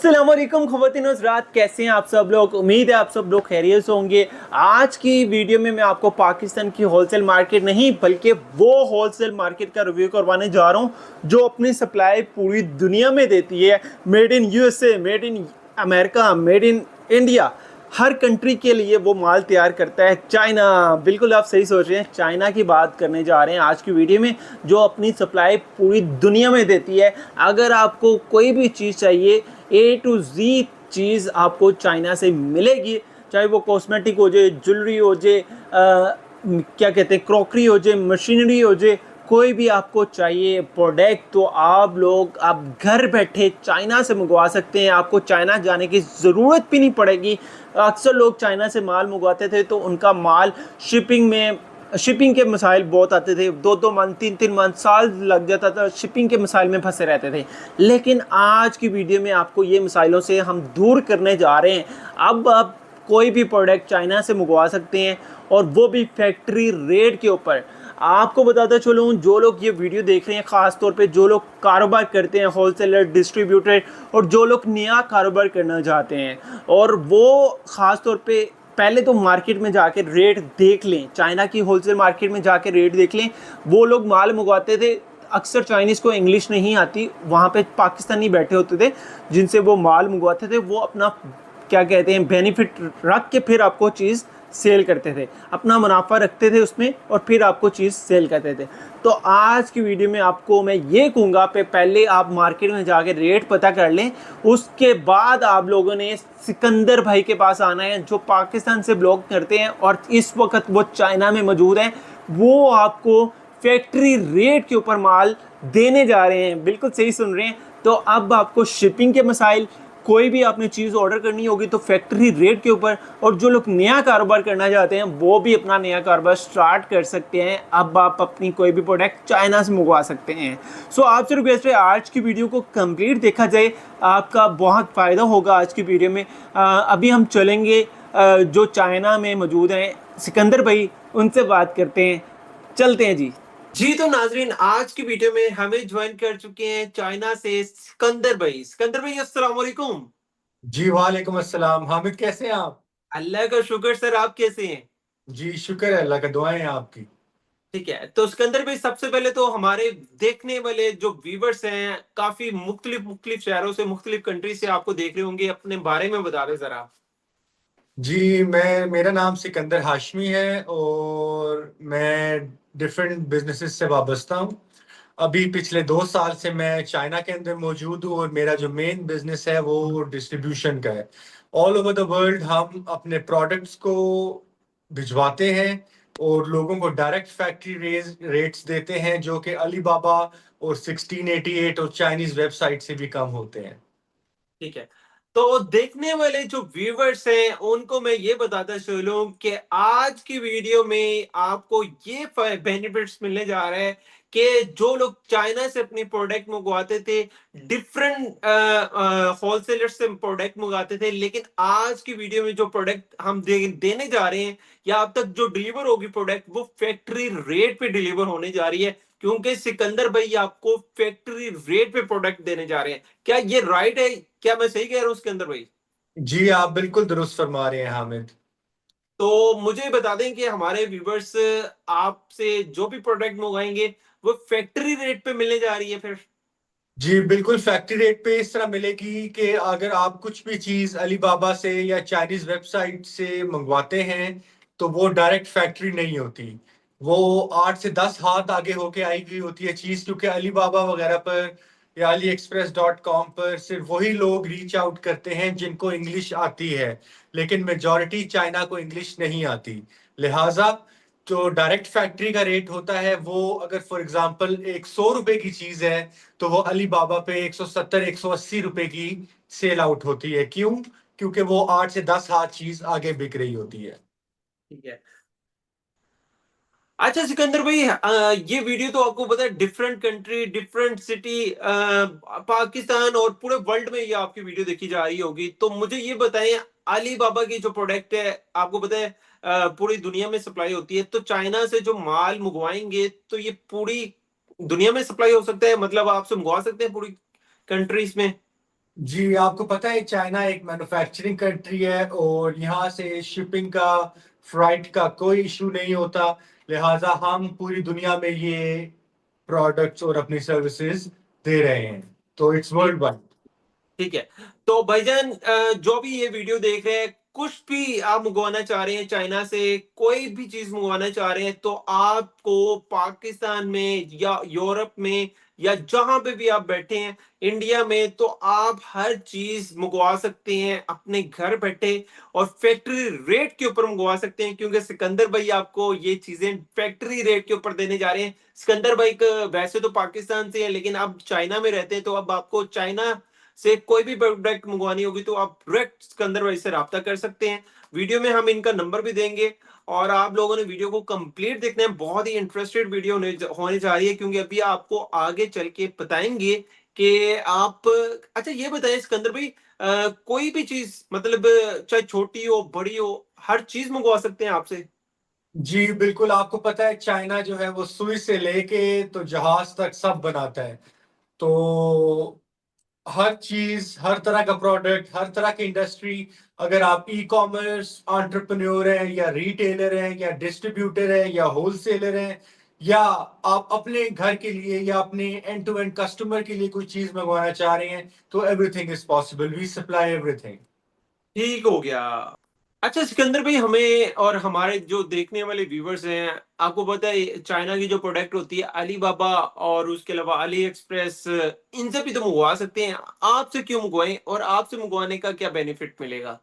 अस्सलाम वालेकुम ख़वातीन हज़रात, कैसे हैं आप सब लोग। उम्मीद है आप सब लोग खैरियत से होंगे। आज की वीडियो में मैं आपको पाकिस्तान की होलसेल मार्केट नहीं बल्कि वो होलसेल मार्केट का रिव्यू करवाने जा रहा हूँ जो अपनी सप्लाई पूरी दुनिया में देती है। Made in USA, made in America, made in India, her country के लिए वो माल तैयार करता है। चाइना, बिल्कुल आप सही सोच रहे हैं, चाइना की बात करने जा रहे हैं आज की वीडियो में, जो अपनी सप्लाई पूरी दुनिया में देती है। अगर आपको कोई भी चीज़ चाहिए, ए टू जी चीज़ आपको चाइना से मिलेगी, चाहे वो कॉस्मेटिक हो जाए, ज्वेलरी हो जाए, क्या कहते हैं, क्रॉकरी हो जाए, मशीनरी हो जाए, कोई भी आपको चाहिए प्रोडक्ट तो आप घर बैठे चाइना से मंगवा सकते हैं। आपको चाइना जाने की ज़रूरत भी नहीं पड़ेगी। अक्सर लोग चाइना से माल मंगवाते थे तो उनका माल शिपिंग के मसाइल बहुत आते थे, 2-2 मंथ, 3-3 मंथ, साल लग जाता था, शिपिंग के मसाइल में फंसे रहते थे। लेकिन आज की वीडियो में आपको ये मसाइलों से हम दूर करने जा रहे हैं। अब आप कोई भी प्रोडक्ट चाइना से मंगवा सकते हैं और वो भी फैक्ट्री रेट के ऊपर। आपको बताता चलूँ, जो लोग ये वीडियो देख रहे हैं, ख़ास तौर पे जो लोग कारोबार करते हैं, होलसेलर, डिस्ट्रीब्यूटर, और जो लोग नया कारोबार करना चाहते हैं, और वो ख़ास तौर पे पहले तो मार्केट में जाके रेट देख लें, चाइना की होलसेल मार्केट में जाके रेट देख लें। वो लोग माल मंगवाते थे, अक्सर चाइनीज़ को इंग्लिश नहीं आती, वहाँ पे पाकिस्तानी बैठे होते थे जिनसे वो माल मंगवाते थे। वो अपना क्या कहते हैं बेनिफिट रख के फिर आपको चीज़ सेल करते थे, अपना मुनाफा रखते थे उसमें और फिर आपको चीज़ सेल करते थे। तो आज की वीडियो में आपको मैं ये कहूँगा कि पहले आप मार्केट में जाके रेट पता कर लें, उसके बाद आप लोगों ने सिकंदर भाई के पास आना है जो पाकिस्तान से ब्लॉग करते हैं और इस वक्त वो चाइना में मौजूद हैं। वो आपको फैक्ट्री रेट के ऊपर माल देने जा रहे हैं। बिल्कुल सही सुन रहे हैं। तो अब आपको शिपिंग के मसाइल, कोई भी आपने चीज़ ऑर्डर करनी होगी तो फैक्ट्री रेट के ऊपर, और जो लोग नया कारोबार करना चाहते हैं वो भी अपना नया कारोबार स्टार्ट कर सकते हैं। अब आप अपनी कोई भी प्रोडक्ट चाइना से मंगवा सकते हैं। सो आपसे रिक्वेस्ट है आज की वीडियो को कंप्लीट देखा जाए, आपका बहुत फ़ायदा होगा आज की वीडियो में। अभी हम चलेंगे जो चाइना में मौजूद हैं सिकंदर भाई, उनसे बात करते हैं। चलते हैं जी तो नाजरीन, आज की वीडियो में हमें ज्वाइन कर चुके हैं चाइना से सिकंदर भाई। सिकंदर भाई, अस्सलाम वालेकुम। जी वालेकुम अस्सलाम। हामिद, कैसे हैं आप? अल्लाह का शुक्र सर, आप कैसे हैं? जी शुक्र है, अल्लाह का, दुआएं हैं आपकी। ठीक है, तो सिकंदर भाई सबसे पहले तो हमारे देखने वाले जो व्यूवर्स हैं काफी मुख्तलिफ मुख्तलिफ शहरों से, मुख्तलिफ कंट्री से आपको देख रहे होंगे, अपने बारे में बता दें जरा। जी, मेरा नाम सिकंदर हाशमी है और मैं डिफरेंट बिजनेसेस से वाबस्ता हूँ। अभी पिछले 2 साल से मैं चाइना के अंदर मौजूद हूँ और मेरा जो मेन बिजनेस है वो डिस्ट्रीब्यूशन का है। ऑल ओवर द वर्ल्ड हम अपने प्रोडक्ट्स को भिजवाते हैं और लोगों को डायरेक्ट फैक्ट्री रेट्स देते हैं जो कि अलीबाबा और 1688 और चाइनीज वेबसाइट से भी कम होते हैं। ठीक है, तो देखने वाले जो व्यूवर्स हैं उनको मैं ये बताता चलूं कि आज की वीडियो में आपको ये बेनिफिट्स मिलने जा रहे हैं कि जो लोग चाइना से अपनी प्रोडक्ट मंगवाते थे, डिफरेंट होलसेलर से प्रोडक्ट मंगाते थे, लेकिन आज की वीडियो में जो प्रोडक्ट हम देने जा रहे हैं या अब तक जो डिलीवर होगी प्रोडक्ट, वो फैक्ट्री रेट पे डिलीवर होने जा रही है, क्योंकि सिकंदर भाई आपको फैक्ट्री रेट पे प्रोडक्ट देने जा रहे हैं। क्या ये राइट है? क्या मैं सही कह रहा हूँ उसके अंदर भाई? जी, आप बिल्कुल दुरुस्त फरमा रहे हैं हामिद। तो मुझे बता दें कि हमारे व्यूवर्स आपसे जो भी प्रोडक्ट मंगाएंगे वो फैक्ट्री रेट पे मिलने जा रही है फिर? जी बिल्कुल, फैक्ट्री रेट पे इस तरह मिलेगी कि अगर आप कुछ भी चीज़ अलीबाबा से या चाइनीज वेबसाइट से मंगवाते हैं तो वो डायरेक्ट फैक्ट्री नहीं होती। वो 8 से 10 हाथ आगे होके आई हुई होती है चीज़, क्योंकि अलीबाबा वगैरह पर या अली एक्सप्रेस .com पर सिर्फ वही लोग रीच आउट करते हैं जिनको इंग्लिश आती है, लेकिन मेजॉरिटी चाइना को इंग्लिश नहीं आती। लिहाजा जो डायरेक्ट फैक्ट्री का रेट होता है वो, अगर फॉर एग्जांपल एक 100 रुपए की चीज़ है तो वो अली बाबा पे 170-180 रुपए की सेल आउट होती है। क्यों? क्योंकि वो 8 से 10 हाथ चीज आगे बिक रही होती है। ठीक है। अच्छा सिकंदर भाई, ये वीडियो तो आपको पता है different country, different city, Pakistan और पूरे वर्ल्ड में ये आपकी वीडियो देखी जा रही होगी। तो मुझे ये बताएं, अली बाबा की जो प्रोडक्ट है आपको पता है पूरी दुनिया में सप्लाई होती है, तो चाइना से जो माल मंगवाएंगे तो ये पूरी दुनिया में सप्लाई हो सकता है, मतलब आपसे मंगवा सकते हैं पूरी कंट्रीज में? जी, आपको पता है चाइना एक मैन्युफैक्चरिंग कंट्री है और यहाँ से शिपिंग का, फ्लाइट का कोई इशू नहीं होता। लिहाजा हम पूरी दुनिया में ये प्रोडक्ट्स और अपनी सर्विसेज दे रहे हैं, तो इट्स वर्ल्ड वाइड। ठीक है। तो भाईजान, जो भी ये वीडियो देख रहे हैं, कुछ भी आप मंगवाना चाह रहे हैं चाइना से, कोई भी चीज मंगवाना चाह रहे हैं, तो आपको पाकिस्तान में या यूरोप में या जहां पे भी आप बैठे हैं इंडिया में, तो आप हर चीज मंगवा सकते हैं अपने घर बैठे और फैक्ट्री रेट के ऊपर मंगवा सकते हैं, क्योंकि सिकंदर भाई आपको ये चीजें फैक्ट्री रेट के ऊपर देने जा रहे हैं। सिकंदर भाई वैसे तो पाकिस्तान से है, लेकिन अब चाइना में रहते हैं, तो अब आपको चाइना से कोई भी प्रोडक्ट मंगवानी होगी तो आप डायरेक्ट सिकंदर भाई से राब्ता कर सकते हैं। वीडियो में हम इनका नंबर भी देंगे, और आप लोगों ने वीडियो को कंप्लीट देखना है। बहुत ही इंटरेस्टेड वीडियो होने जा रही है, क्योंकि अभी आपको आगे चल के बताएंगे कि आप, अच्छा ये बताएं सिकंदर भाई, कोई भी चीज मतलब चाहे छोटी हो बड़ी हो, हर चीज मंगवा सकते हैं आपसे? जी बिल्कुल, आपको पता है चाइना जो है वो सुई से लेके तो जहाज तक सब बनाता है। तो हर चीज, हर तरह का प्रोडक्ट, हर तरह की इंडस्ट्री, अगर आप ई कॉमर्स एंटरप्रेन्योर हैं या रिटेलर हैं या डिस्ट्रीब्यूटर हैं या होलसेलर हैं, या आप अपने घर के लिए या अपने एंड टू एंड कस्टमर के लिए कोई चीज मंगवाना चाह रहे हैं, तो everything is possible, we supply everything. ठीक हो गया। अच्छा सिकंदर भाई, हमें और हमारे जो देखने वाले व्यूवर्स हैं, आपको पता है चाइना की जो प्रोडक्ट होती है अलीबाबा और उसके अलावा अली एक्सप्रेस, इनसे भी तो मंगवा सकते हैं। आपसे क्यों मंगवाएं, और आपसे मंगवाने का क्या बेनिफिट मिलेगा?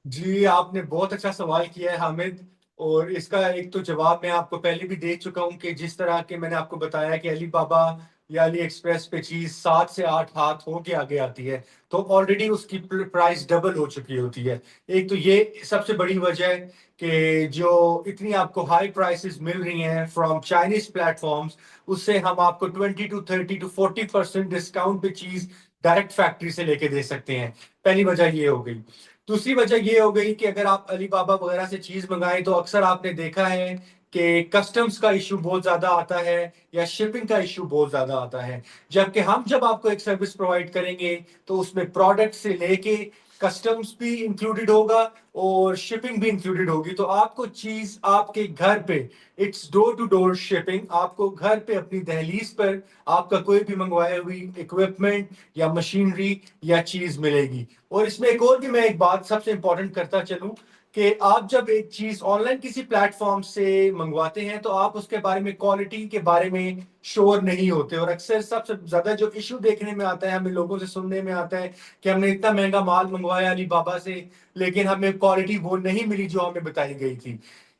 जी, आपने बहुत अच्छा सवाल किया है हामिद। और इसका एक तो जवाब मैं आपको पहले भी दे चुका हूँ कि जिस तरह के मैंने आपको बताया कि अली बाबा या अली एक्सप्रेस पे चीज 7 से 8 हाथ होके आगे आती है, तो ऑलरेडी उसकी प्राइस डबल हो चुकी होती है। एक तो ये सबसे बड़ी वजह है कि जो इतनी आपको हाई प्राइसेस मिल रही हैं फ्रॉम चाइनीज प्लेटफॉर्म्स, उससे हम आपको 20 to 30 to 40% डिस्काउंट पे चीज डायरेक्ट फैक्ट्री से लेके दे सकते हैं। पहली वजह ये हो गई। दूसरी वजह ये हो गई कि अगर आप अलीबाबा वगैरह से चीज मंगाएं तो अक्सर आपने देखा है कि कस्टम्स का इशू बहुत ज्यादा आता है या शिपिंग का इशू बहुत ज्यादा आता है। जबकि हम जब आपको एक सर्विस प्रोवाइड करेंगे तो उसमें प्रोडक्ट से लेके कस्टम्स भी इंक्लूडेड होगा और शिपिंग भी इंक्लूडेड होगी, तो आपको चीज आपके घर पे, it's door to door shipping, आपको घर पे अपनी दहलीज पर आपका कोई भी मंगवाई हुई इक्विपमेंट या मशीनरी या चीज मिलेगी। और इसमें एक और भी मैं एक बात सबसे इंपॉर्टेंट करता चलूं कि आप जब एक चीज ऑनलाइन किसी प्लेटफॉर्म से मंगवाते हैं तो आप उसके बारे में, क्वालिटी के बारे में श्योर नहीं होते। और अक्सर सबसे ज्यादा जो इशू देखने में आता है, हमें लोगों से सुनने में आता है कि हमने इतना महंगा माल मंगवाया अलीबाबा से, लेकिन हमें क्वालिटी वो नहीं मिली जो हमें बताई गई थी।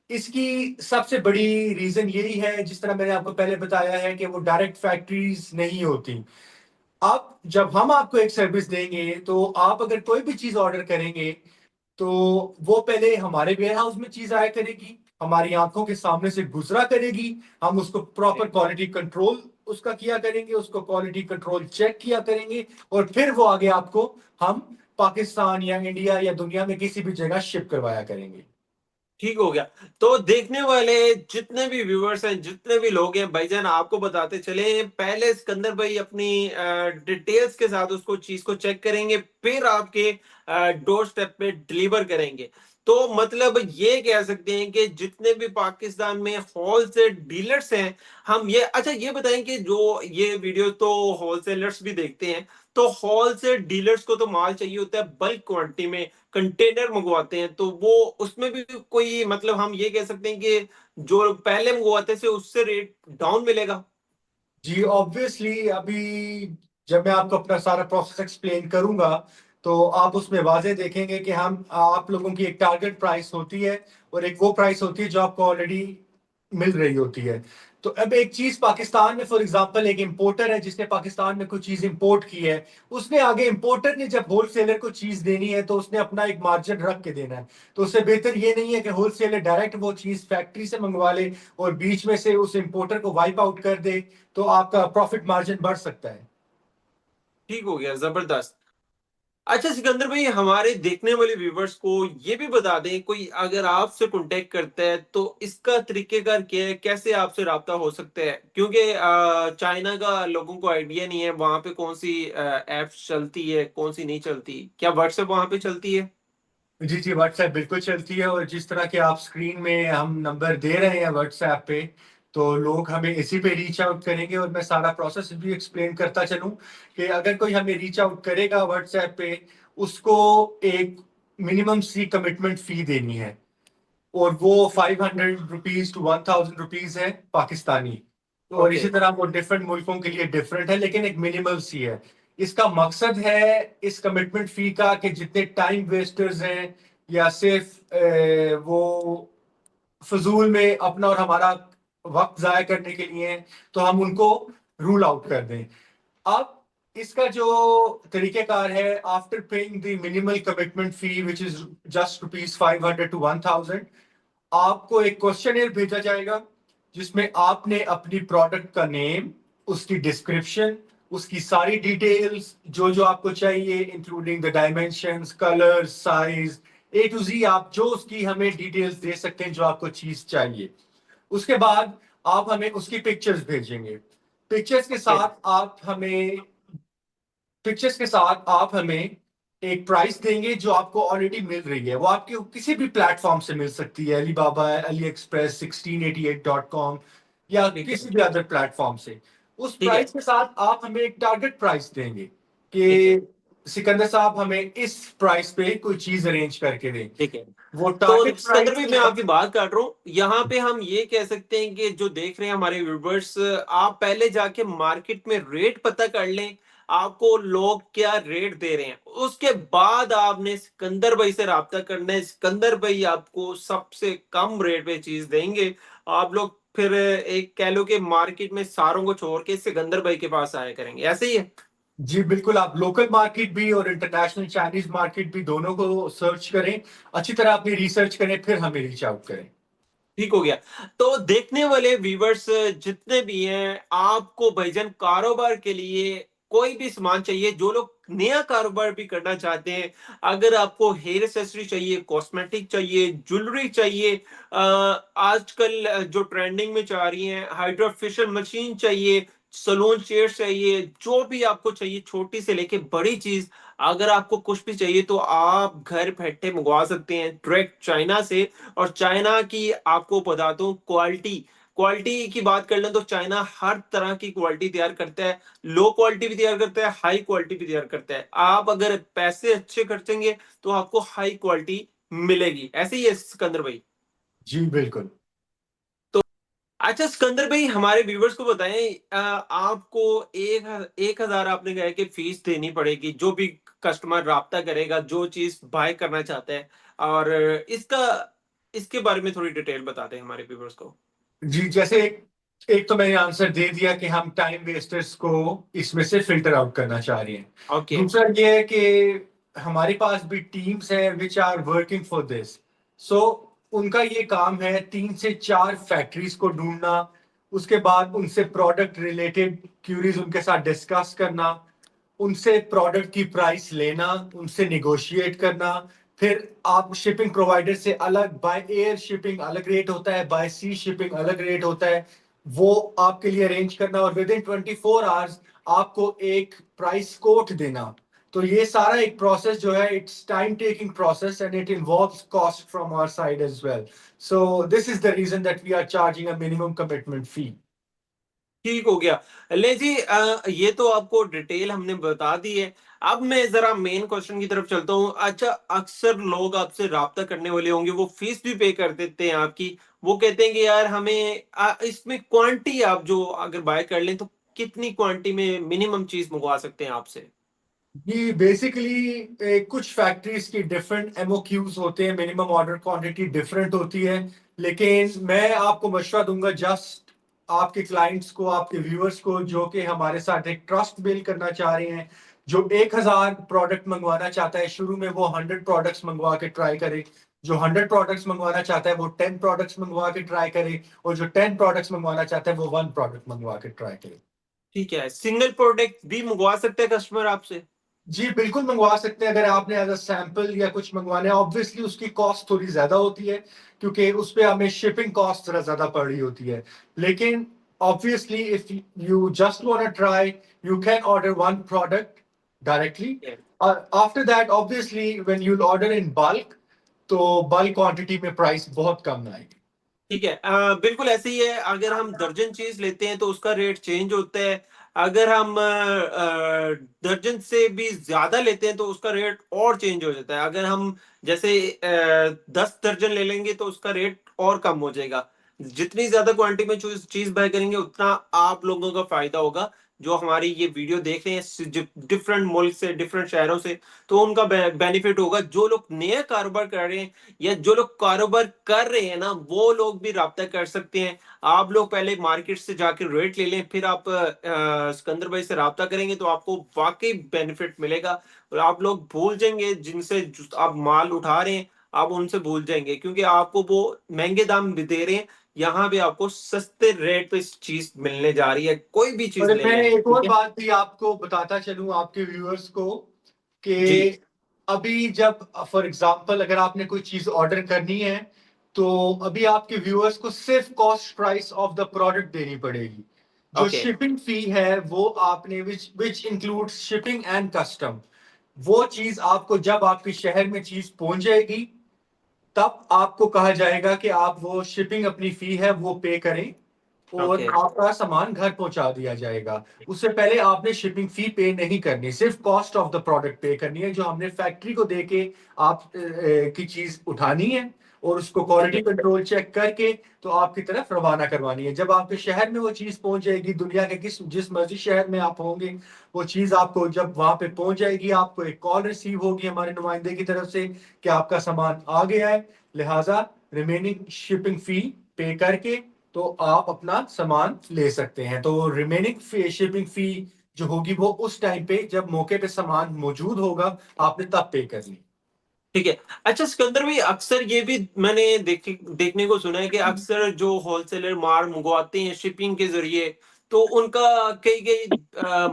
इसकी सबसे बड़ी रीजन यही है, जिस तरह मैंने आपको पहले बताया है, कि वो डायरेक्ट फैक्ट्रीज नहीं होती। अब जब हम आपको एक सर्विस देंगे तो आप अगर कोई भी चीज ऑर्डर करेंगे तो वो पहले हमारे वेयर हाउस में चीज आया करेगी, हमारी आंखों के सामने से गुजरा करेगी, हम उसको प्रॉपर क्वालिटी कंट्रोल उसका किया करेंगे, उसको क्वालिटी कंट्रोल चेक किया करेंगे, और फिर वो आगे आपको हम पाकिस्तान या इंडिया या दुनिया में किसी भी जगह शिप करवाया करेंगे। ठीक हो गया। तो देखने वाले जितने भी व्यूअर्स हैं, जितने भी लोग हैं, भाईजान आपको बताते चले, पहले सिकंदर भाई अपनी डिटेल्स के साथ उसको चीज को चेक करेंगे, फिर आपके डोर स्टेप पे डिलीवर करेंगे। तो मतलब ये कह सकते हैं कि जितने भी पाकिस्तान में होलसेल डीलर्स हैं, हम ये, अच्छा ये बताएं कि जो ये वीडियो तो होलसेलर्स भी देखते हैं, तो होलसेल डीलर्स को तो माल चाहिए होता है बल्क क्वांटिटी में, कंटेनर मंगवाते हैं, तो वो उसमें भी कोई मतलब हम ये कह सकते हैं कि जो पहले मंगवाते थे उससे रेट डाउन मिलेगा? जी ऑब्वियसली, अभी जब मैं आपको अपना सारा प्रोसेस एक्सप्लेन करूंगा तो आप उसमें वाजे देखेंगे कि हम आप लोगों की एक टारगेट प्राइस होती है और एक वो प्राइस होती है जो आपको ऑलरेडी मिल रही होती है। तो अब एक चीज पाकिस्तान में, फॉर एग्जांपल एक इंपोर्टर है जिसने पाकिस्तान में कोई चीज इंपोर्ट की है, उसने आगे, इंपोर्टर ने जब होलसेलर को चीज देनी है तो उसने अपना एक मार्जिन रख के देना है। तो उससे बेहतर ये नहीं है कि होलसेलर डायरेक्ट वो चीज फैक्ट्री से मंगवा ले और बीच में से उस इंपोर्टर को वाइप आउट कर दे, तो आपका प्रॉफिट मार्जिन बढ़ सकता है। ठीक हो गया, जबरदस्त। अच्छा सिकंदर भाई, हमारे देखने वाले व्यूवर्स को ये भी बता दें, कोई अगर आपसे कांटेक्ट करता है तो इसका तरीकेकार क्या है, कैसे आपसे राब्ता हो सकता है? क्योंकि चाइना का लोगों को आइडिया नहीं है वहां पे कौन सी ऐप चलती है कौन सी नहीं चलती। क्या व्हाट्सएप वहां पे चलती है? जी जी, व्हाट्सएप बिल्कुल चलती है। और जिस तरह के आप स्क्रीन में हम नंबर दे रहे हैं व्हाट्सएप पे, तो लोग हमें इसी पे रीच आउट करेंगे। और मैं सारा प्रोसेस भी एक्सप्लेन करता चलूं कि अगर कोई हमें रीच आउट करेगा व्हाट्सएप पे, उसको एक मिनिमम सी कमिटमेंट फी देनी है। और वो 500 रुपीज टू 1000 रुपीज है पाकिस्तानी। और ओके। इसी तरह वो डिफरेंट मुल्कों के लिए डिफरेंट है, लेकिन एक मिनिमल सी है। इसका मकसद है इस कमिटमेंट फी का कि जितने टाइम वेस्टर्स हैं या सिर्फ वो फजूल में अपना और हमारा वक्त जाया करने के लिए हैं, तो हम उनको रूल आउट कर दें। अब इसका जो तरीकेकार है, after paying the minimal commitment fee which is just rupees 500 to 1000, आपको एक क्वेश्चन भेजा जाएगा जिसमें आपने अपनी प्रोडक्ट का नेम, उसकी डिस्क्रिप्शन, उसकी सारी डिटेल्स जो जो आपको चाहिए, including the dimensions, colour, size, A to Z, आप जो उसकी हमें डिटेल्स दे सकते हैं जो आपको चीज चाहिए। उसके बाद आप हमें उसकी पिक्चर्स भेजेंगे। पिक्चर्स के Okay. साथ आप हमें पिक्चर्स के साथ आप हमें एक प्राइस देंगे जो आपको ऑलरेडी मिल रही है। वो आपके किसी भी प्लेटफॉर्म से मिल सकती है, अलीबाबा, अली एक्सप्रेस, 1688.com, या ठीक है। किसी भी अदर प्लेटफॉर्म से। उस ठीक है। प्राइस के साथ आप हमें एक टारगेट प्राइस देंगे ठीक है। कि सिकंदर साहब हमें इस प्राइस पे कोई चीज अरेंज करके दें। ठीक है। वो तो टारगेट सिकंदर प्राइस भाई, के मैं आपकी बाद। बात काट रहा हूँ यहाँ पे। हम ये कह सकते हैं कि जो देख रहे हैं हमारे व्यूवर्स, आप पहले जाके मार्केट में रेट पता कर लें, आपको लोग क्या रेट दे रहे हैं। उसके बाद आपने सिकंदर भाई से राब्ता करना है। सिकंदर भाई आपको सबसे कम रेट पे चीज देंगे। आप लोग फिर एक कह लो कि मार्केट में सारों को छोड़ के सिकंदर भाई के पास आया करेंगे, ऐसे ही है? जी बिल्कुल, आप लोकल मार्केट भी और इंटरनेशनल चाइनीज मार्केट भी दोनों को सर्च करें, अच्छी तरह अपनी रिसर्च करें, फिर हमें रीच आउट करें। ठीक हो गया। तो देखने वाले व्यूवर्स जितने भी हैं, आपको भाईजान कारोबार के लिए कोई भी सामान चाहिए, जो लोग नया कारोबार भी करना चाहते हैं, अगर आपको हेयर एक्सेसरी चाहिए, कॉस्मेटिक चाहिए, ज्वेलरी चाहिए, आजकल जो ट्रेंडिंग में चल रही है, हाइड्रा फेशियल मशीन चाहिए, सलून चेयर चाहिए, जो भी आपको चाहिए, छोटी से लेके बड़ी चीज, अगर आपको कुछ भी चाहिए तो आप घर बैठे मंगवा सकते हैं डायरेक्ट चाइना से। और चाइना की आपको बता दूं, क्वालिटी क्वालिटी की बात कर लें तो चाइना हर तरह की क्वालिटी तैयार करता है। लो क्वालिटी भी तैयार करता है, हाई क्वालिटी भी तैयार करता है। आप अगर पैसे अच्छे खर्चेंगे तो आपको हाई क्वालिटी मिलेगी। ऐसे ही है सिकंदर भाई। जी बिल्कुल। तो अच्छा सिकंदर भाई, हमारे व्यूवर्स को बताएं, आपको 1,000 आपने कहा कि फीस देनी पड़ेगी जो भी कस्टमर राब्ता करेगा, जो चीज बाय करना चाहता है। और इसका इसके बारे में थोड़ी डिटेल बताते हैं हमारे व्यूवर्स को। जी, जैसे एक तो मैंने आंसर दे दिया कि हम टाइम वेस्टर्स को इसमें से फिल्टर आउट करना चाह रहे हैं। ओके। दूसरा ये है कि हमारे पास भी टीम्स हैं which are working for this. So उनका ये काम है 3 से 4 फैक्ट्रीज को ढूंढना, उसके बाद उनसे प्रोडक्ट रिलेटेड क्यूरीज उनके साथ डिस्कस करना, उनसे प्रोडक्ट की प्राइस लेना, उनसे निगोशिएट करना। फिर आप शिपिंग प्रोवाइडर से अलग, बाय एयर शिपिंग अलग रेट होता है, बाय सी शिपिंग अलग रेट होता है, वो आपके लिए अरेंज करना, और विद इन 24 आवर्स आपको एक प्राइस कोट देना। तो ये सारा एक प्रोसेस जो है, it's time taking process and it involves cost from our side as well. So this is the reason that we are charging a minimum commitment fee. ठीक हो गया। ले जी, ये तो आपको डिटेल हमने बता दी है। अब मैं जरा मेन क्वेश्चन की तरफ चलता हूँ। अच्छा, अक्सर लोग आपसे राब्ता करने वाले होंगे, वो फीस भी पे कर देते हैं आपकी। वो कहते हैं कि यार हमें इसमें क्वांटिटी आप जो अगर बाय कर लें तो कितनी क्वांटिटी में मिनिमम चीज मंगवा सकते हैं आपसे? जी बेसिकली कुछ फैक्ट्रीज की डिफरेंट एमओक्यूज होते हैं, मिनिमम ऑर्डर क्वांटिटी डिफरेंट होती है। लेकिन मैं आपको मशवरा दूंगा, जस्ट आपके क्लाइंट्स को, आपके व्यूअर्स को जो कि हमारे साथ एक ट्रस्ट बिल्ड करना चाह रहे हैं, जो 1000 प्रोडक्ट मंगवाना चाहता है, शुरू में वो 100 प्रोडक्ट्स मंगवा के ट्राई करे। जो 100 प्रोडक्ट्स मंगवाना चाहता है वो 10 प्रोडक्ट्स मंगवा के ट्राई करे। और जो 10 प्रोडक्ट्स मंगवाना चाहता है वो 1 प्रोडक्ट मंगवा के ट्राई करे। ठीक है, सिंगल प्रोडक्ट भी मंगवा सकते हैं कस्टमर आपसे? जी, बिल्कुल मंगवा सकते हैं। अगर आपने एज़ अ सैंपल या कुछ मंगवाना है, ऑब्वियसली उसकी कॉस्ट थोड़ी ज़्यादा होती है, क्योंकि उसपे हमें शिपिंग कॉस्ट ज़रा ज़्यादा पड़ रही होती है। लेकिन obviously if you just वांना try, you can order one product directly. After that obviously when you will order in bulk, तो बल्क क्वांटिटी में प्राइस बहुत कम आएगी। ठीक है, बिल्कुल ऐसे ही है। अगर हम दर्जन चीज लेते हैं तो उसका रेट चेंज होता है। अगर हम दर्जन से भी ज्यादा लेते हैं तो उसका रेट और चेंज हो जाता है। अगर हम जैसे 10 दर्जन ले लेंगे तो उसका रेट और कम हो जाएगा। जितनी ज्यादा क्वांटिटी में चीज बाय करेंगे उतना आप लोगों का फायदा होगा। जो हमारी ये वीडियो देख रहे हैं डिफरेंट मुल्क से, डिफरेंट शहरों से, तो उनका बेनिफिट होगा। जो लोग नया कारोबार कर रहे हैं या जो लोग कारोबार कर रहे हैं ना, वो लोग भी राब्ता कर सकते हैं। आप लोग पहले मार्केट से जाकर रेट ले लें, फिर आप सिकंदर भाई से राब्ता करेंगे तो आपको वाकई बेनिफिट मिलेगा। और आप लोग भूल जाएंगे जिनसे आप माल उठा रहे हैं, आप उनसे भूल जाएंगे, क्योंकि आपको वो महंगे दाम भी दे रहे हैं। यहाँ पे आपको सस्ते रेट पे चीज मिलने जा रही है, कोई भी चीज और ले मैं लें, एक ठीक और है। बात भी आपको बताता चलूं आपके व्यूअर्स को, जी। कि अभी जब फॉर एग्जांपल अगर आपने कोई चीज ऑर्डर करनी है, तो अभी आपके व्यूअर्स को सिर्फ cost price of the product देनी पड़ेगी। जो ओके। शिपिंग फी है वो आपने which includes shipping and custom, वो चीज आपको जब आपके शहर में चीज पहुंच जाएगी, तब आपको कहा जाएगा कि आप वो शिपिंग अपनी फी है वो पे करें, और ओके। आपका सामान घर पहुंचा दिया जाएगा। उससे पहले आपने शिपिंग फी पे नहीं करनी, सिर्फ कॉस्ट ऑफ द प्रोडक्ट पे करनी है, जो हमने फैक्ट्री को देके आप की चीज उठानी है, और उसको ठीक क्वालिटी है। कंट्रोल चेक करके तो आपकी तरफ रवाना करवानी है। जब आपके शहर में वो चीज पहुंच जाएगी, दुनिया के जिस मर्जी शहर में आप होंगे, वो चीज आपको जब वहां पे पहुंच जाएगी, आपको एक कॉल रिसीव होगी हमारे नुमाइंदे की तरफ से कि आपका सामान आ गया है, लिहाजा रिमेनिंग शिपिंग फी पे करके तो आप अपना सामान ले सकते हैं। तो रिमेनिंग शिपिंग फी जो होगी वो उस टाइम पे जब मौके पे सामान मौजूद होगा, आपने तब पे करनी। ठीक है। अच्छा सिकंदर भाई, अक्सर ये भी मैंने देखने को सुना है कि अक्सर जो होलसेलर माल मंगवाते हैं शिपिंग के जरिए, तो उनका कई कई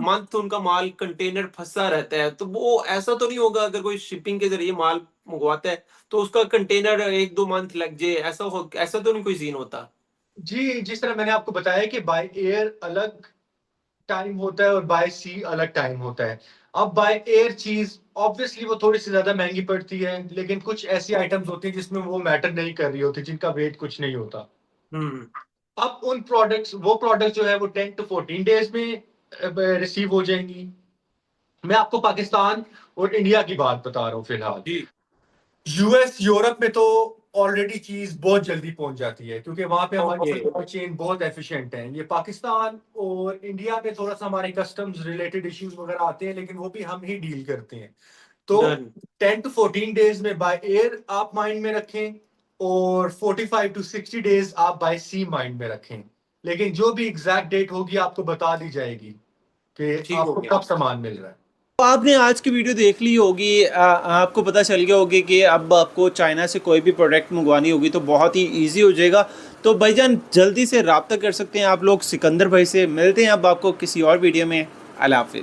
मंथ उनका माल कंटेनर फंसा रहता है। तो वो ऐसा तो नहीं होगा अगर कोई शिपिंग के जरिए माल मंगवाता है तो उसका कंटेनर 1-2 मंथ लग जाए, ऐसा तो नहीं कोई सीन होता? जी, जिस तरह मैंने आपको बताया कि बाय एयर अलग टाइम होता है और बाय सी अलग टाइम होता है। अब बाय एयर चीज ऑब्वियसली वो थोड़ी सी ज्यादा महंगी पड़ती है, लेकिन कुछ ऐसी आइटम्स होती हैं जिसमें वो मैटर नहीं कर रही होती, जिनका वेट कुछ नहीं होता। हम्म। अब उन प्रोडक्ट्स वो प्रोडक्ट जो है वो 10 to 14 डेज में रिसीव हो जाएंगी। मैं आपको पाकिस्तान और इंडिया की बात बता रहा हूँ फिलहाल। जी। यूएस यूरोप में तो ऑलरेडी चीज बहुत जल्दी पहुंच जाती है, क्योंकि वहां पे हमारी ओके। सप्लाई चेन बहुत एफिशिएंट है। ये पाकिस्तान और इंडिया में थोड़ा सा हमारे कस्टम्स रिलेटेड इश्यूज वगैरह आते हैं, लेकिन वो भी हम ही डील करते हैं। तो डन। 10 to 14 डेज में बाय एयर आप माइंड में रखें, और 45 to 60 डेज आप बाय सी माइंड में रखें। लेकिन जो भी एग्जैक्ट डेट होगी आपको बता दी जाएगी कि ठीक हो आपको गया। कब सामान मिल रहा है। तो आपने आज की वीडियो देख ली होगी, आपको पता चल गया होगी कि अब आपको चाइना से कोई भी प्रोडक्ट मंगवानी होगी तो बहुत ही इजी हो जाएगा। तो भाईजान जल्दी से रब्ता कर सकते हैं आप लोग सिकंदर भाई से। मिलते हैं अब आपको किसी और वीडियो में। अल्लाह हाफिज़।